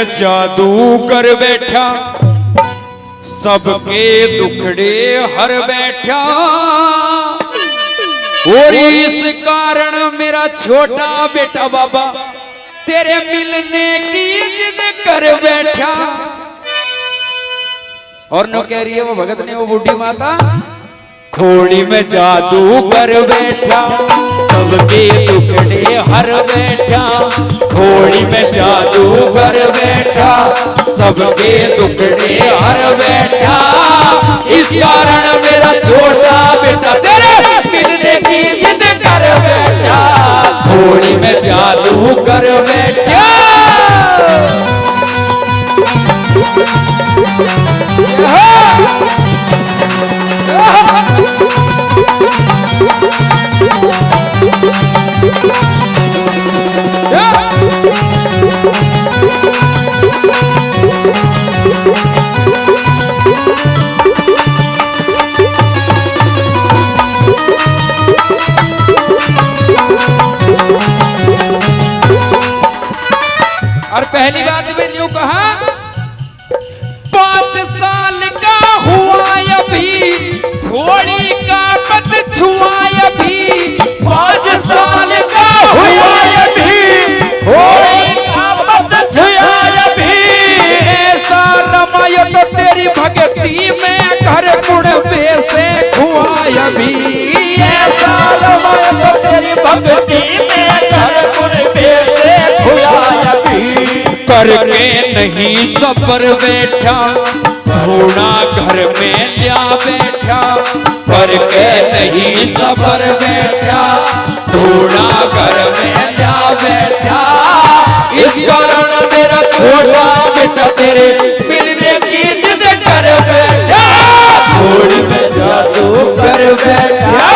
में जादू कर बैठा, सबके दुखड़े हर बैठा। और इस कारण मेरा छोटा बेटा बाबा तेरे मिलने की जिद कर बैठा। और नो कह रही है वो भगत ने, वो बूढ़ी माता, खोड़ी में जादू कर बैठा, सबके टुकड़े हर बैठा। खोड़ी में जादू कर बैठा, सबके टुकड़े हर बैठा। इस कारण मेरा छोटा बेटा तेरे मिलने की जिद कर बैठा। खोड़ी में जादू कर बैठा। और पहली बात में यूं कहा, 5 साल का हुआ अभी, थोड़ी का पत छुआ अभी। 5 साल का हुआ अभी, थोड़ी का पत छुआ अभी। ऐसा रमाया तो तेरी भक्ति में घर गुण से खुआ अभी। ऐसा रमाया तो तेरी भक्ति में घर गुण से खुआ अभी। करके नहीं सबर बैठा, घोड़ा घर में लिया बैठा। करके नहीं सबर बैठा, घोड़ा घर में लिया बैठा। इस कारण मेरा छोटा बेटा तेरे मिलने की जिद कर बैठा। घोड़ी में जादू कर बैठा।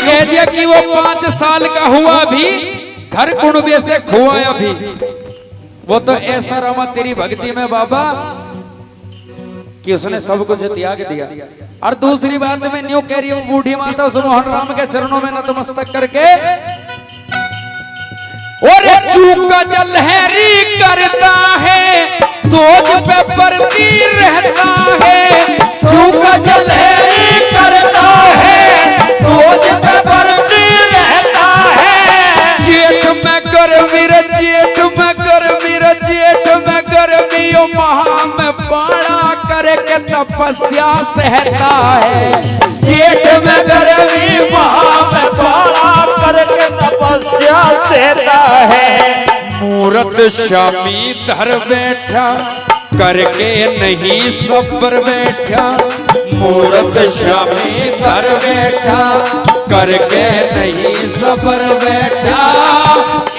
कह दिया कि वो 5 साल का हुआ भी, घर कुणबे से खुआ अभी। वो तो ऐसा रमा तेरी भक्ति में बाबा कि उसने सब कुछ त्याग दिया। और दूसरी बात में न्यू कह रही हूं, बूढ़ी माता उस मोहन राम के चरणों में नतमस्तक करके, और चूक जलहरी करता है, सोच पे पड़ती रहता है। चूक जलहरी करता है, सोच पे पड़ती रहता है। जेठ में गर्मी रे जेठ में गर्मी रे जेठ में गर्मी, ओ महा में पाड़ा करके तपस्या सहता है। जेठ में गर्मी, महा में पाड़ा करके तपस्या सहता है। मूरत शामी धर बैठा, करके नहीं सबर बैठा। मूरत शामी धर बैठा, करके नहीं सबर बैठा।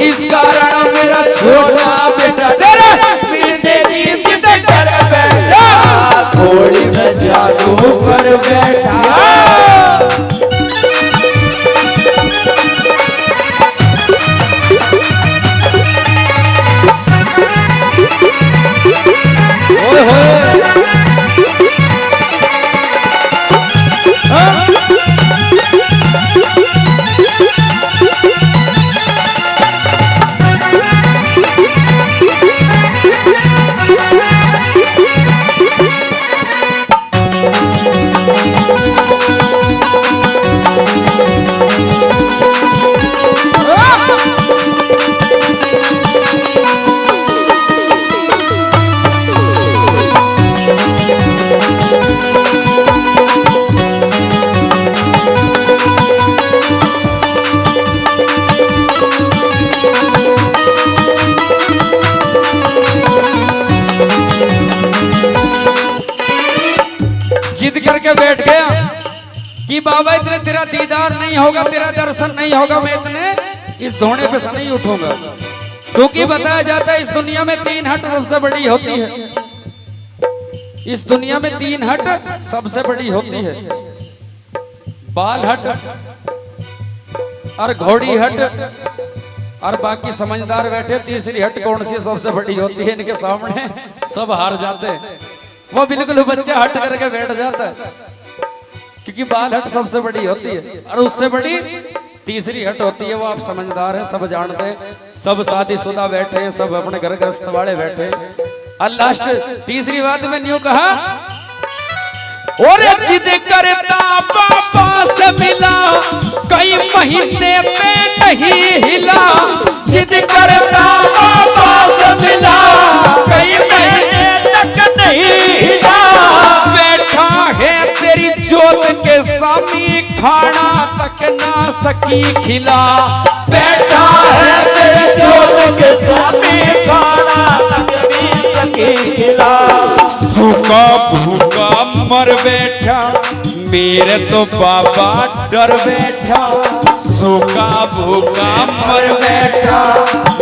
इस कारण मेरा छोटा बेटा तेरे मिलने की जिद कर बैठा। थोड़ी में जादू कर बैठा। कि बाबा इतने तेरा दीदार नहीं होगा, तेरा दर्शन नहीं होगा, मैं इतने इस धोने पे से नहीं उठूंगा। क्योंकि बताया जाता है इस दुनिया में 3 हट सबसे बड़ी होती है। इस दुनिया में 3 हट सबसे बड़ी होती है, बाल हट और घोड़ी हट, और बाकी समझदार बैठे। तीसरी हट कौन सी सबसे बड़ी होती है? इनके सामने सब हार जाते हैं। वो बिल्कुल बच्चा हट करके बैठ जाता है, क्योंकि बाल हट सबसे बड़ी होती है और उससे बड़ी तीसरी हट होती है। वो आप समझदार हैं, सब जानते हैं, सब शादीशुदा बैठे हैं, सब अपने घर ग्रस्त वाले बैठे हैं। और लास्ट तीसरी बात में न्यू कहा, और जिद करता पापा से मिला, कई महीने पे नहीं हिला। जिद करता पापा से मिला, कई महीने तक नहीं हिला। बैठा है तेरी जोत के सामने, खाना तक ना सकी खिला। बैठा है तेरी जोत के सामने, खाना तक भी सकी खिला। भूखा भूखा मर बैठा, मेरे तो बाबा डर बैठा। सूखा भूखा मर बैठा,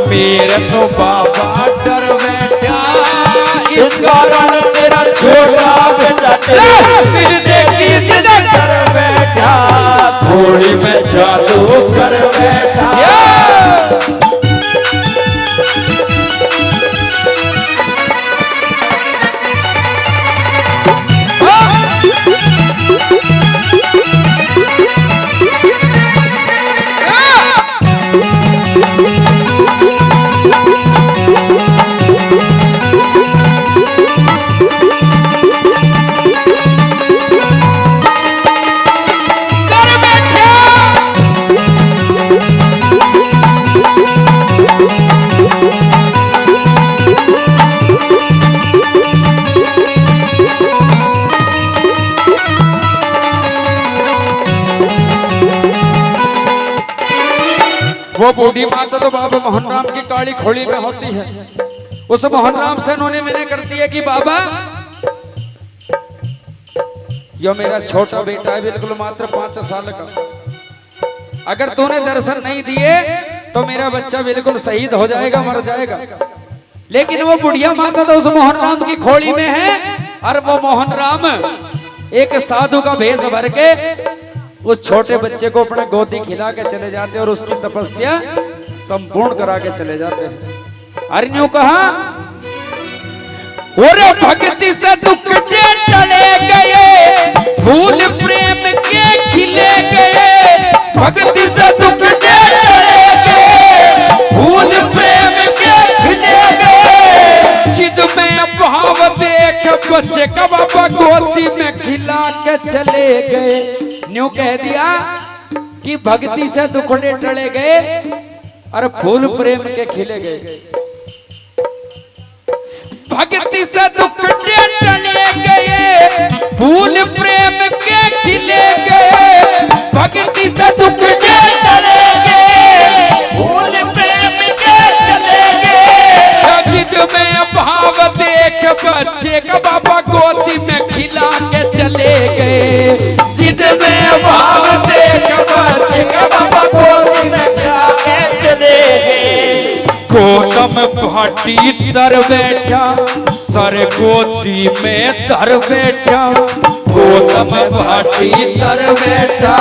मेरे तो बाबा डर बैठा। इस कारण मेरा छोटा बेटा फिर देखी डर बैठा, थोड़ी में जादू कर बैठा। वो बूढ़ी माता तो बाबा मोहन राम की काली खोली में होती है। उस मोहन राम से उन्होंने मैंने करती है कि बाबा यो मेरा छोटा बेटा है, बिल्कुल मात्र 5 साल का। अगर तूने दर्शन नहीं दिए तो मेरा बच्चा बिल्कुल शहीद हो जाएगा, मर जाएगा। लेकिन वो बुढ़िया माता तो उस मोहन राम की खोली में है, और वो मोहन राम एक साधु का भेष भर के उस छोटे बच्चे को अपने गोदी खिला के चले जाते हैं और उसकी तपस्या संपूर्ण करा के चले जाते हैं। अरण्यों कहा, और भक्ति से दुख के टले गए, फूल प्रेम के खिले गए। भक्ति से दुख के टले गए, फूल प्रेम के खिले गए। जिद में भाव देख बच्चे का बाबा गोदी में खिला के चले गए। न्यू कह दिया कि भक्ति से दुखड़े टले गए और फूल प्रेम के खिले गए। भक्ति से दुखड़े टले गए, फूल प्रेम के खिले गए। भक्ति से दुखड़े टले गए, फूल प्रेम के चले गए। जिद में भाव देख बच्चे का बाबा गोदी में खिला के चले गए। जिद में भाव देख बच्चे का बाबा गोदी में खिला के चले गए। गौतम भाटी तर बैठा, सर गोदी में धर बैठा। गौतम भाटी तर बैठा,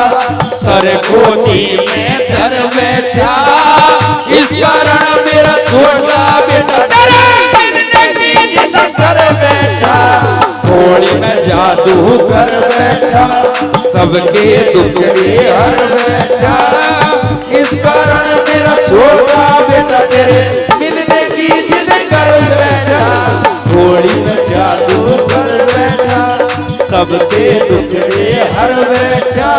सर गोदी में धर बैठा। इस कारण मेरा छोटा बेटा कर बैठा, थोड़ी में जादू कर बैठा, सबके दुखड़े हर बैठा। इस कारण मेरा छोटा बेटा तेरे मिलने की जिद कर बैठा, थोड़ी में जादू कर बैठा, सबके दुखड़े हर बैठा।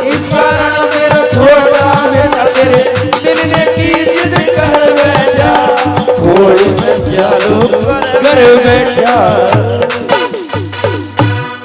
इस कारण मेरा छोटा बेटा तेरे मिलने की जिद कर बैठा, थोड़ी में जादू कर बैठा।